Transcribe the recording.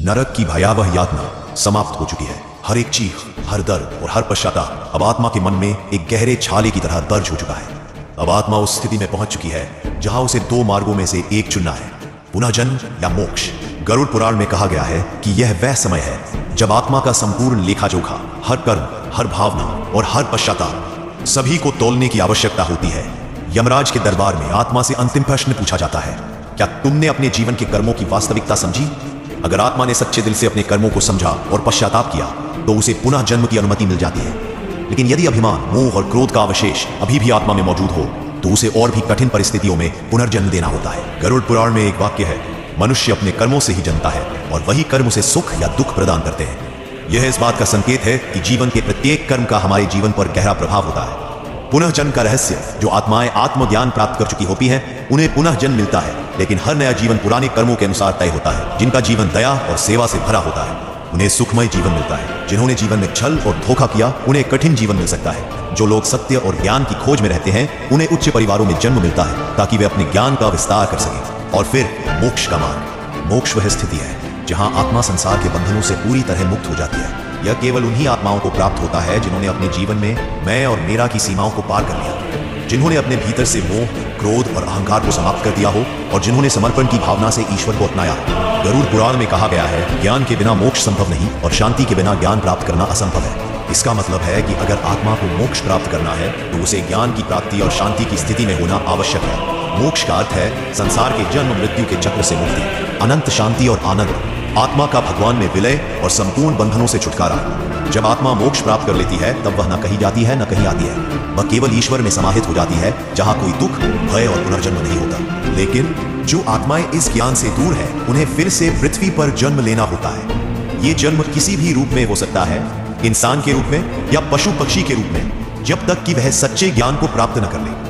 नरक की भयावह यातना समाप्त हो चुकी है। हर एक चीख, हर दर्द और हर पश्चाताप अब आत्मा के मन में एक गहरे छाले की तरह दर्ज हो चुका है। अब आत्मा उस स्थिति में पहुंच चुकी है जहां उसे दो मार्गों में से एक चुनना है, पुनः जन्म या मोक्ष। गरुड़ पुराण में कहा गया है कि यह वह समय है जब आत्मा का संपूर्ण लेखा जोखा, हर कर्म, हर भावना और हर पश्चाताप सभी को तौलने की आवश्यकता होती है। यमराज के दरबार में आत्मा से अंतिम प्रश्न पूछा जाता है, क्या तुमने अपने जीवन के कर्मों की वास्तविकता समझी? अगर आत्मा ने सच्चे दिल से अपने कर्मों को समझा और पश्चाताप किया तो उसे पुनः जन्म की अनुमति मिल जाती है। लेकिन यदि अभिमान, मोह और क्रोध का अवशेष अभी भी आत्मा में मौजूद हो तो उसे और भी कठिन परिस्थितियों में पुनर्जन्म देना होता है। गरुड़ पुराण में एक वाक्य है, मनुष्य अपने कर्मों से ही जन्मता है और वही कर्म उसे सुख या दुख प्रदान करते हैं। यह इस बात का संकेत है कि जीवन के प्रत्येक कर्म का हमारे जीवन पर गहरा प्रभाव होता है। पुनः जन्म का रहस्य, जो आत्माएं आत्मज्ञान प्राप्त कर चुकी होती हैं, उन्हें पुनः जन्म मिलता है, लेकिन हर नया जीवन पुराने कर्मों के अनुसार तय होता है। जिनका जीवन दया और सेवा से भरा होता है उन्हें सुखमय जीवन मिलता है। जिन्होंने जीवन में छल और धोखा किया उन्हें कठिन जीवन मिल सकता है। जो लोग सत्य और ज्ञान की खोज में रहते हैं उन्हें उच्च परिवारों में जन्म मिलता है ताकि वे अपने ज्ञान का विस्तार कर सकें। और फिर मोक्ष का मार्ग। मोक्ष वह स्थिति है जहां आत्मा संसार के बंधनों से पूरी तरह मुक्त हो जाती है। यह केवल उन्हीं आत्माओं को प्राप्त होता है जिन्होंने अपने जीवन में मैं और मेरा की सीमाओं को पार कर लिया, जिन्होंने अपने भीतर से मोह, क्रोध और अहंकार को समाप्त कर दिया हो और जिन्होंने समर्पण की भावना से ईश्वर को अपनाया हो। गरुड़ पुराण में कहा गया है, ज्ञान के बिना मोक्ष संभव नहीं और शांति के बिना ज्ञान प्राप्त करना असंभव है। इसका मतलब है कि अगर आत्मा को मोक्ष प्राप्त करना है तो उसे ज्ञान की प्राप्ति और शांति की स्थिति में होना आवश्यक है। मोक्ष का अर्थ है संसार के जन्म मृत्यु के चक्र से मुक्ति, अनंत शांति और आनंद, आत्मा का भगवान में विलय और संपूर्ण बंधनों से छुटकारा। जब आत्मा मोक्ष प्राप्त कर लेती है तब वह न कहीं जाती है न कहीं आती है। वह केवल ईश्वर में समाहित हो जाती है जहां कोई दुख, भय और पुनर्जन्म नहीं होता। लेकिन जो आत्माएं इस ज्ञान से दूर है उन्हें फिर से पृथ्वी पर जन्म लेना होता है। ये जन्म किसी भी रूप में हो सकता है, इंसान के रूप में या पशु पक्षी के रूप में, जब तक कि वह सच्चे ज्ञान को प्राप्त न कर ले।